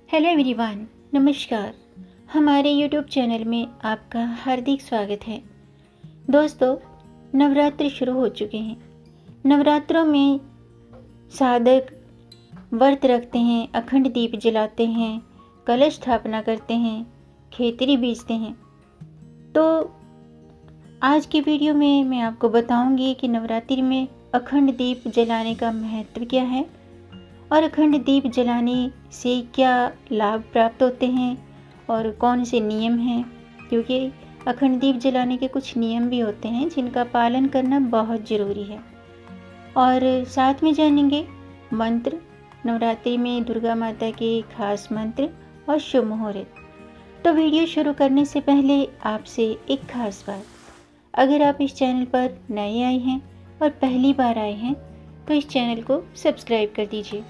Hello everyone, नमस्कार। हमारे YouTube channel में आपका हार्दिक स्वागत है। दोस्तों, नवरात्र शुरू हो चुके हैं। नवरात्रों में साधक व्रत रखते हैं, अखंड दीप जलाते हैं, कलश स्थापना करते हैं, खेतरी बीजते हैं। तो आज की वीडियो में मैं आपको बताऊंगी कि नवरात्रि में अखंड दीप जलाने का महत्व क्या है और अखंड दीप जलाने से क्या लाभ प्राप्त होते हैं और कौन से नियम हैं, क्योंकि अखंड दीप जलाने के कुछ नियम भी होते हैं जिनका पालन करना बहुत ज़रूरी है। और साथ में जानेंगे मंत्र, नवरात्रि में दुर्गा माता के खास मंत्र और शुभ मुहूर्त। तो वीडियो शुरू करने से पहले आपसे एक खास बात, अगर आप इस चैनल पर नए आए हैं और पहली बार आए हैं तो इस चैनल को सब्सक्राइब कर दीजिए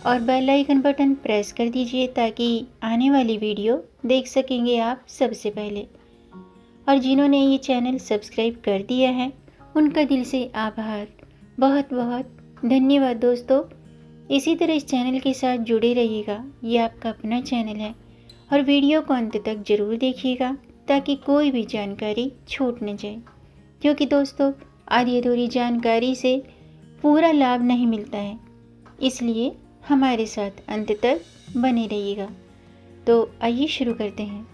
और बेल आइकन बटन प्रेस कर दीजिए ताकि आने वाली वीडियो देख सकेंगे आप सबसे पहले। और जिन्होंने ये चैनल सब्सक्राइब कर दिया है उनका दिल से आभार, बहुत बहुत धन्यवाद। दोस्तों, इसी तरह इस चैनल के साथ जुड़े रहिएगा, ये आपका अपना चैनल है। और वीडियो को अंत तक ज़रूर देखिएगा ताकि कोई भी जानकारी छूट न जाए, क्योंकि दोस्तों आधी अधूरी जानकारी से पूरा लाभ नहीं मिलता है, इसलिए हमारे साथ अंत तक बने रहिएगा। तो आइए शुरू करते हैं।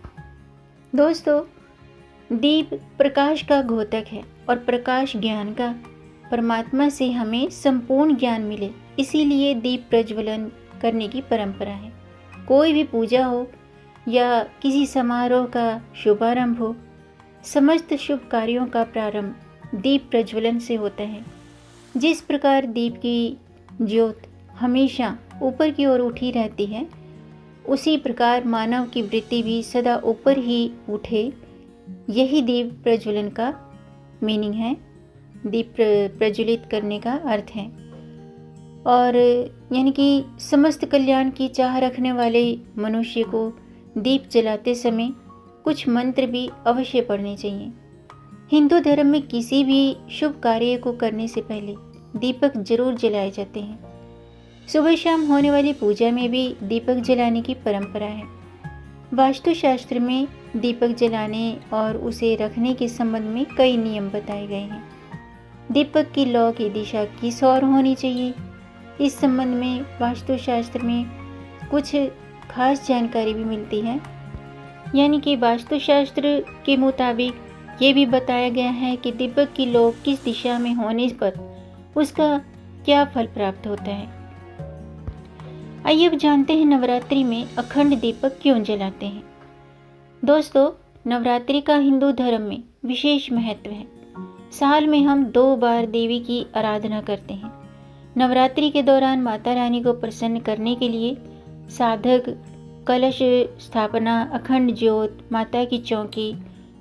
दोस्तों, दीप प्रकाश का द्योतक है और प्रकाश ज्ञान का। परमात्मा से हमें संपूर्ण ज्ञान मिले, इसीलिए दीप प्रज्वलन करने की परंपरा है। कोई भी पूजा हो या किसी समारोह का शुभारंभ हो, समस्त शुभ कार्यों का प्रारंभ दीप प्रज्वलन से होता है। जिस प्रकार दीप की ज्योत हमेशा ऊपर की ओर उठी रहती है, उसी प्रकार मानव की वृत्ति भी सदा ऊपर ही उठे, यही दीप प्रज्वलन का मीनिंग है, दीप प्रज्वलित करने का अर्थ है। और यानी कि समस्त कल्याण की चाह रखने वाले मनुष्य को दीप जलाते समय कुछ मंत्र भी अवश्य पढ़ने चाहिए। हिंदू धर्म में किसी भी शुभ कार्य को करने से पहले दीपक जरूर जलाए जाते हैं। सुबह शाम होने वाली पूजा में भी दीपक जलाने की परंपरा है। वास्तुशास्त्र में दीपक जलाने और उसे रखने के संबंध में कई नियम बताए गए हैं। दीपक की लौ की दिशा किस ओर होनी चाहिए, इस संबंध में वास्तुशास्त्र में कुछ खास जानकारी भी मिलती है। यानी कि वास्तुशास्त्र के मुताबिक ये भी बताया गया है कि दीपक की लौ किस दिशा में होने पर उसका क्या फल प्राप्त होता है। आइए अब जानते हैं नवरात्रि में अखंड दीपक क्यों जलाते हैं। दोस्तों, नवरात्रि का हिंदू धर्म में विशेष महत्व है। साल में हम 2 बार देवी की आराधना करते हैं। नवरात्रि के दौरान माता रानी को प्रसन्न करने के लिए साधक कलश स्थापना, अखंड ज्योत, माता की चौकी,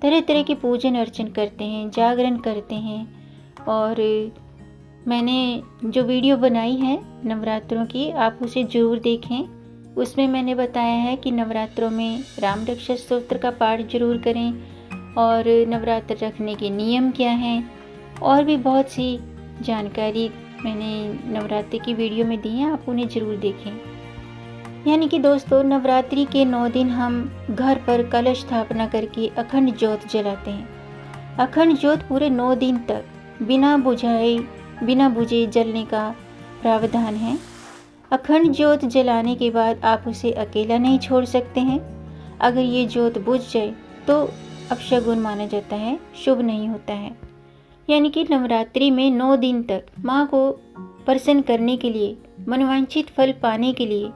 तरह तरह के पूजन अर्चन करते हैं, जागरण करते हैं। और मैंने जो वीडियो बनाई है नवरात्रों की, आप उसे ज़रूर देखें। उसमें मैंने बताया है कि नवरात्रों में राम रक्षा स्तोत्र का पाठ जरूर करें और नवरात्र रखने के नियम क्या हैं, और भी बहुत सी जानकारी मैंने नवरात्रि की वीडियो में दी है, आप उन्हें ज़रूर देखें। यानी कि दोस्तों, नवरात्रि के 9 दिन हम घर पर कलश स्थापना करके अखंड ज्योत जलाते हैं। अखंड ज्योत पूरे 9 दिन तक बिना बुझे जलने का प्रावधान है। अखंड ज्योत जलाने के बाद आप उसे अकेला नहीं छोड़ सकते हैं। अगर ये ज्योत बुझ जाए तो अपशगुन माना जाता है, शुभ नहीं होता है। यानी कि नवरात्रि में 9 दिन तक माँ को प्रसन्न करने के लिए, मनवांछित फल पाने के लिए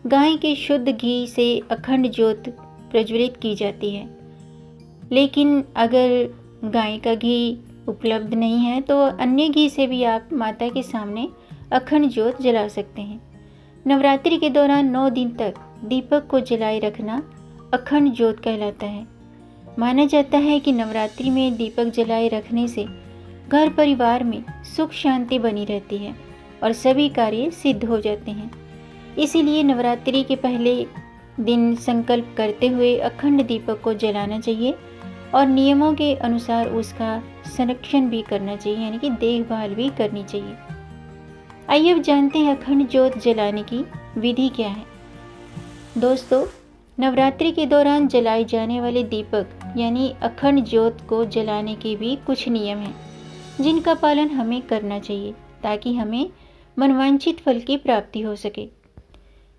गाय के शुद्ध घी से अखंड ज्योत प्रज्वलित की जाती है। लेकिन अगर गाय का घी उपलब्ध नहीं है तो अन्य घी से भी आप माता के सामने अखंड ज्योत जला सकते हैं। नवरात्रि के दौरान 9 दिन तक दीपक को जलाए रखना अखंड ज्योत कहलाता है। माना जाता है कि नवरात्रि में दीपक जलाए रखने से घर परिवार में सुख शांति बनी रहती है और सभी कार्य सिद्ध हो जाते हैं। इसीलिए नवरात्रि के पहले दिन संकल्प करते हुए अखंड दीपक को जलाना चाहिए और नियमों के अनुसार उसका संरक्षण भी करना चाहिए, यानी कि देखभाल भी करनी चाहिए। आइए अब जानते हैं अखंड ज्योत जलाने की विधि क्या है। दोस्तों, नवरात्रि के दौरान जलाए जाने वाले दीपक यानी अखंड ज्योत को जलाने के भी कुछ नियम हैं जिनका पालन हमें करना चाहिए ताकि हमें मनवांछित फल की प्राप्ति हो सके।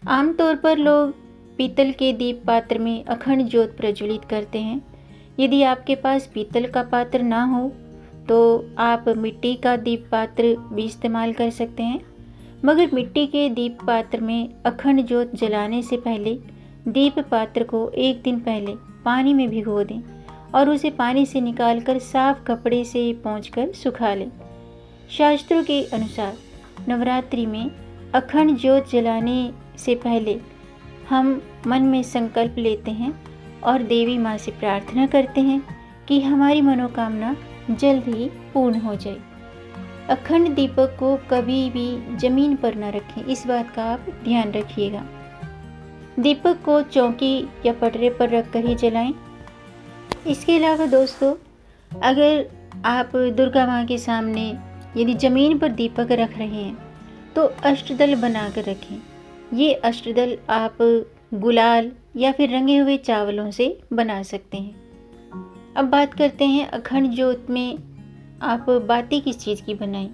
आमतौर पर लोग पीतल के दीप पात्र में अखंड ज्योत प्रज्वलित करते हैं। यदि आपके पास पीतल का पात्र ना हो तो आप मिट्टी का दीप पात्र भी इस्तेमाल कर सकते हैं, मगर मिट्टी के दीप पात्र में अखंड ज्योत जलाने से पहले दीप पात्र को एक दिन पहले पानी में भिगो दें और उसे पानी से निकालकर साफ कपड़े से पोंछकर सुखा लें। शास्त्रों के अनुसार नवरात्रि में अखंड ज्योत जलाने से पहले हम मन में संकल्प लेते हैं और देवी माँ से प्रार्थना करते हैं कि हमारी मनोकामना जल्द ही पूर्ण हो जाए। अखंड दीपक को कभी भी जमीन पर न रखें, इस बात का आप ध्यान रखिएगा। दीपक को चौकी या पटरे पर रखकर ही जलाएं। इसके अलावा दोस्तों, अगर आप दुर्गा माँ के सामने यदि जमीन पर दीपक रख रहे हैं तो अष्टदल बनाकर रखें। ये अष्टदल आप गुलाल या फिर रंगे हुए चावलों से बना सकते हैं। अब बात करते हैं अखंड ज्योत में आप बाती किस चीज़ की बनाएं।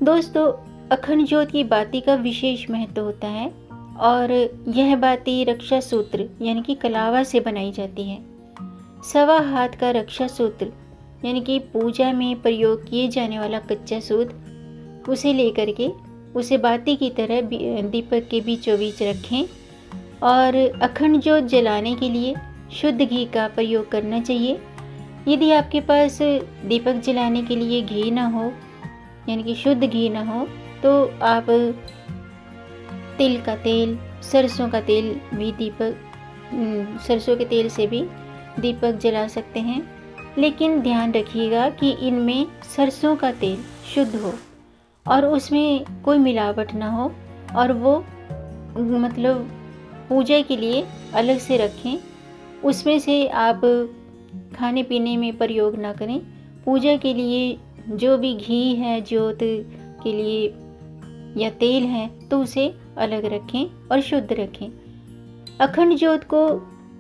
दोस्तों, अखंड ज्योत की बाती का विशेष महत्व होता है और यह बाती रक्षा सूत्र यानी कि कलावा से बनाई जाती है। सवा हाथ का रक्षा सूत्र यानी कि पूजा में प्रयोग किए जाने वाला कच्चा सूत, उसे लेकर के उसे बाती की तरह दीपक के बीचों बीच रखें और अखंड ज्योत जलाने के लिए शुद्ध घी का प्रयोग करना चाहिए। यदि आपके पास दीपक जलाने के लिए घी ना हो यानी कि शुद्ध घी ना हो तो आप तिल का तेल, सरसों का तेल भी सरसों के तेल से भी दीपक जला सकते हैं। लेकिन ध्यान रखिएगा कि इनमें सरसों का तेल शुद्ध हो और उसमें कोई मिलावट ना हो और वो मतलब पूजा के लिए अलग से रखें। उसमें से आप खाने पीने में प्रयोग ना करें। पूजा के लिए जो भी घी है ज्योत के लिए या तेल है तो उसे अलग रखें और शुद्ध रखें। अखंड ज्योत को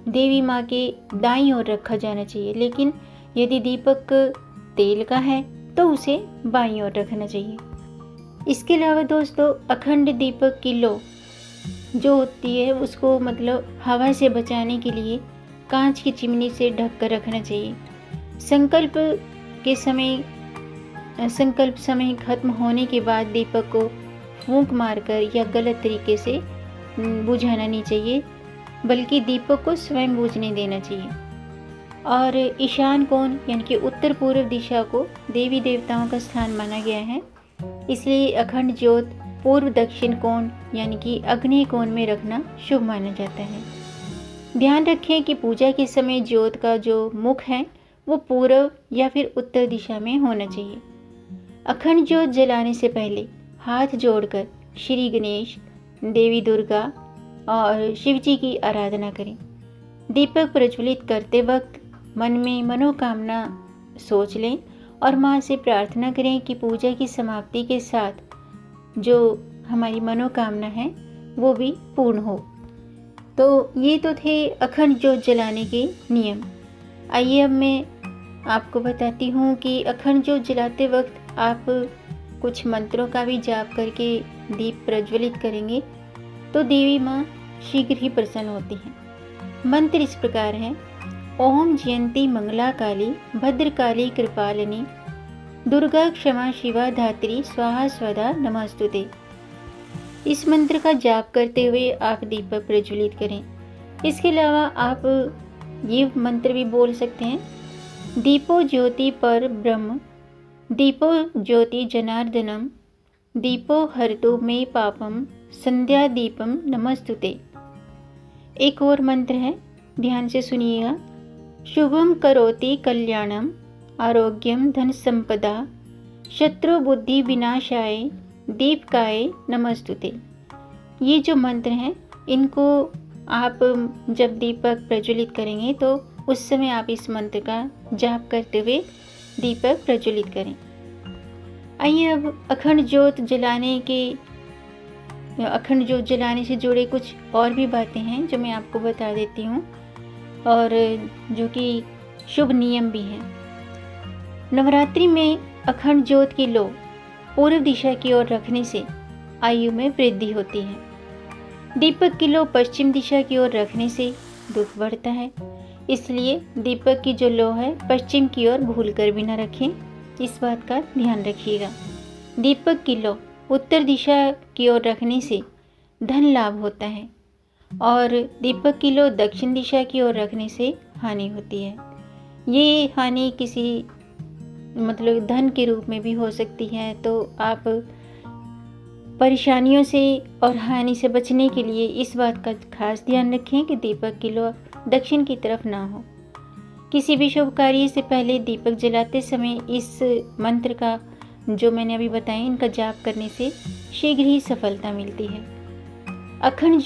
देवी माँ के दाईं ओर रखा जाना चाहिए, लेकिन यदि दीपक तेल का है तो उसे बाईं ओर रखना चाहिए। इसके अलावा दोस्तों, अखंड दीपक की लो जो होती है उसको मतलब हवा से बचाने के लिए कांच की चिमनी से ढक कर रखना चाहिए। संकल्प समय खत्म होने के बाद दीपक को फूंक मारकर या गलत तरीके से बुझाना नहीं चाहिए, बल्कि दीपक को स्वयं बुझने देना चाहिए। और ईशान कोण यानी कि उत्तर पूर्व दिशा को देवी देवताओं का स्थान माना गया है, इसलिए अखंड ज्योत पूर्व दक्षिण कोण यानी कि अग्नि कोण में रखना शुभ माना जाता है। ध्यान रखें कि पूजा के समय ज्योत का जो मुख है वो पूर्व या फिर उत्तर दिशा में होना चाहिए। अखंड ज्योत जलाने से पहले हाथ जोड़कर श्री गणेश, देवी दुर्गा और शिव जी की आराधना करें। दीपक प्रज्वलित करते वक्त मन में मनोकामना सोच लें और माँ से प्रार्थना करें कि पूजा की समाप्ति के साथ जो हमारी मनोकामना है वो भी पूर्ण हो। तो ये तो थे अखंड ज्योत जलाने के नियम। आइए अब मैं आपको बताती हूँ कि अखंड ज्योत जलाते वक्त आप कुछ मंत्रों का भी जाप करके दीप प्रज्वलित करेंगे तो देवी माँ शीघ्र ही प्रसन्न होती हैं। मंत्र इस प्रकार है: ओम जयंती मंगला काली भद्रकाली कृपालिनी दुर्गा क्षमा शिवा धात्री स्वाहा स्वधा नमस्तुते। इस मंत्र का जाप करते हुए आप दीपक प्रज्वलित करें। इसके अलावा आप ये मंत्र भी बोल सकते हैं: दीपो ज्योति पर ब्रह्म, दीपो ज्योति जनार्दनम, दीपो हरतु मे पापम, संध्या दीपम नमस्तुते। एक और मंत्र है, ध्यान से सुनिएगा: शुभम करोति कल्याणम, आरोग्यम धन संपदा, शत्रु बुद्धि विनाशाय, दीपकाय नमस्तुते। ये जो मंत्र हैं इनको आप जब दीपक प्रज्वलित करेंगे तो उस समय आप इस मंत्र का जाप करते हुए दीपक प्रज्वलित करें। आइए अब अखंड ज्योत जलाने के अखंड ज्योत जलाने से जुड़े कुछ और भी बातें हैं जो मैं आपको बता देती हूँ, और जो कि शुभ नियम भी हैं। नवरात्रि में अखंड ज्योत की लो पूर्व दिशा की ओर रखने से आयु में वृद्धि होती है। दीपक की लो पश्चिम दिशा की ओर रखने से दुख बढ़ता है, इसलिए दीपक की जो लो है पश्चिम की ओर भूल कर भी न रखें, इस बात का ध्यान रखिएगा। दीपक की लो उत्तर दिशा की ओर रखने से धन लाभ होता है, और दीपक की लो दक्षिण दिशा की ओर रखने से हानि होती है। ये हानि किसी मतलब धन के रूप में भी हो सकती है, तो आप परेशानियों से और हानि से बचने के लिए इस बात का खास ध्यान रखें कि दीपक की लो दक्षिण की तरफ ना हो। किसी भी शुभ कार्य से पहले दीपक जलाते समय इस मंत्र का जो मैंने अभी बताया इनका जाप करने से शीघ्र ही सफलता मिलती है। अखंड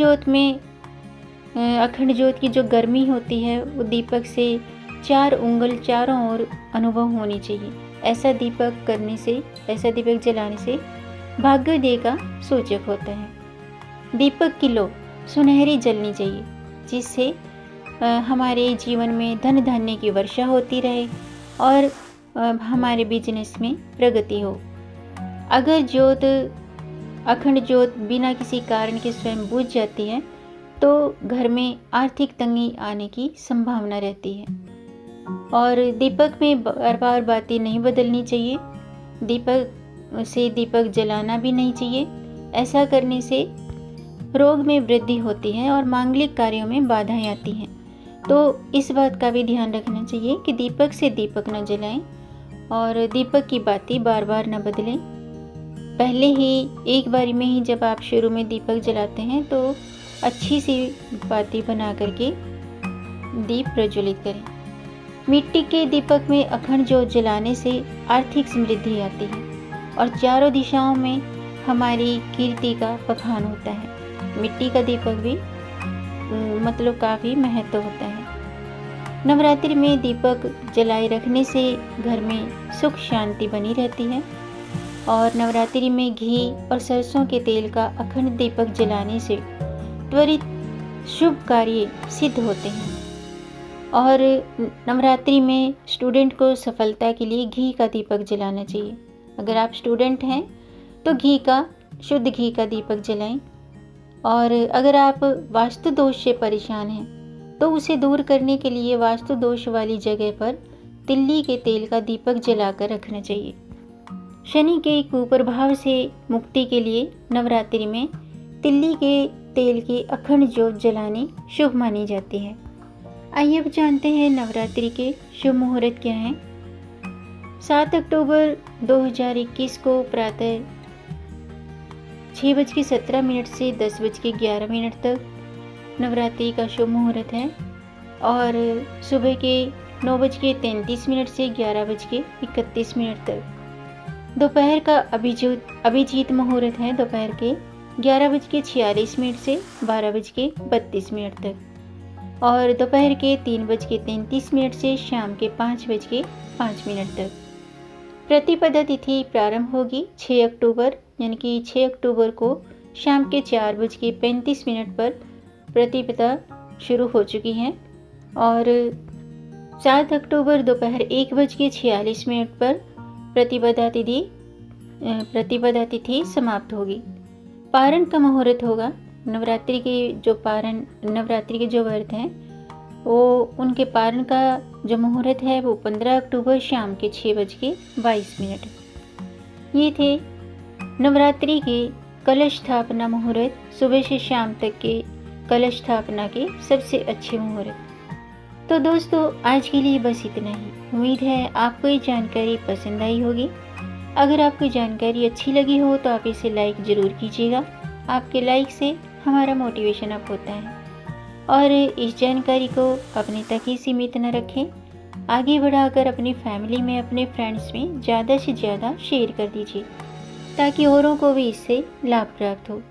ज्योत की जो गर्मी होती है वो दीपक से 4 उंगल चारों ओर अनुभव होनी चाहिए। ऐसा दीपक जलाने से भाग्योदय का सूचक होता है। दीपक की लो सुनहरी जलनी चाहिए, जिससे हमारे जीवन में धन धान्य की वर्षा होती रहे और हमारे बिजनेस में प्रगति हो। अगर अखंड ज्योत बिना किसी कारण के स्वयं बुझ जाती है तो घर में आर्थिक तंगी आने की संभावना रहती है। और दीपक में बार बार बाती नहीं बदलनी चाहिए, दीपक जलाना भी नहीं चाहिए। ऐसा करने से रोग में वृद्धि होती है और मांगलिक कार्यों में बाधाएं आती हैं। तो इस बात का भी ध्यान रखना चाहिए कि दीपक से दीपक न जलाएं और दीपक की बाती बार बार न बदलें। पहले ही एक बारी में ही जब आप शुरू में दीपक जलाते हैं तो अच्छी सी बाती बना करके दीप प्रज्वलित करें। मिट्टी के दीपक में अखंड ज्योत जलाने से आर्थिक समृद्धि आती है और चारों दिशाओं में हमारी कीर्ति का बखान होता है। मिट्टी का दीपक भी मतलब काफ़ी महत्व होता है। नवरात्रि में दीपक जलाए रखने से घर में सुख शांति बनी रहती है, और नवरात्रि में घी और सरसों के तेल का अखंड दीपक जलाने से त्वरित शुभ कार्य सिद्ध होते हैं। और नवरात्रि में स्टूडेंट को सफलता के लिए घी का दीपक जलाना चाहिए। अगर आप स्टूडेंट हैं तो शुद्ध घी का दीपक जलाएं। और अगर आप वास्तु दोष से परेशान हैं तो उसे दूर करने के लिए वास्तु दोष वाली जगह पर तिल्ली के तेल का दीपक जलाकर रखना चाहिए। शनि के कुप्रभाव से मुक्ति के लिए नवरात्रि में तिल्ली के तेल की अखंड ज्योत जलानी शुभ मानी जाती है। आइए अब जानते हैं नवरात्रि के शुभ मुहूर्त क्या हैं। 7 अक्टूबर 2021 को प्रातः 6:17 से 10:11 तक नवरात्रि का शुभ मुहूर्त है, और सुबह के 9:33 से 11:31 तक। दोपहर का अभिजीत मुहूर्त है दोपहर के 11:46 से 12:32 तक, और दोपहर के 3:33 से शाम के 5:05 तक। प्रतिपदा तिथि प्रारंभ होगी 6 अक्टूबर, यानी कि 6 अक्टूबर को शाम के 4:35 पर प्रतिपदा शुरू हो चुकी है, और 7 अक्टूबर दोपहर 1:46 पर प्रतिपदा तिथि समाप्त होगी। पारण का मुहूर्त होगा। नवरात्रि के जो व्रत हैं वो उनके पारण का जो मुहूर्त है वो 15 अक्टूबर शाम के 6:22। ये थे नवरात्रि के कलश स्थापना मुहूर्त, सुबह से शाम तक के कलश स्थापना के सबसे अच्छे मुहूर्त। तो दोस्तों आज के लिए बस इतना ही। उम्मीद है आपको ये जानकारी पसंद आई होगी। अगर आपको जानकारी अच्छी लगी हो तो आप इसे लाइक ज़रूर कीजिएगा। आपके लाइक से हमारा मोटिवेशन अप होता है। और इस जानकारी को अपने तक ही सीमित न रखें, आगे बढ़ाकर अपनी फैमिली में, अपने फ्रेंड्स में ज़्यादा से ज़्यादा शेयर कर दीजिए ताकि औरों को भी इससे लाभ प्राप्त हो।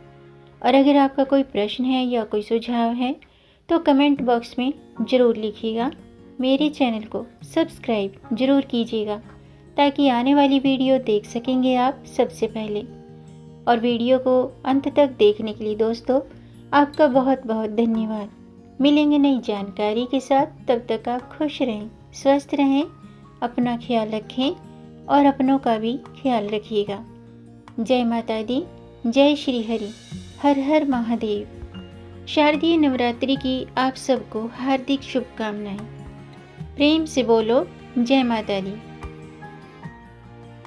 और अगर आपका कोई प्रश्न है या कोई सुझाव है तो कमेंट बॉक्स में ज़रूर लिखिएगा। मेरे चैनल को सब्सक्राइब ज़रूर कीजिएगा ताकि आने वाली वीडियो देख सकेंगे आप सबसे पहले। और वीडियो को अंत तक देखने के लिए दोस्तों आपका बहुत बहुत धन्यवाद। मिलेंगे नई जानकारी के साथ, तब तक आप खुश रहें, स्वस्थ रहें, अपना ख्याल रखें और अपनों का भी ख्याल रखिएगा। जय माता दी, जय श्री हरि, हर हर महादेव। शारदीय नवरात्रि की आप सबको हार्दिक शुभकामनाएं। प्रेम से बोलो जय माता दी।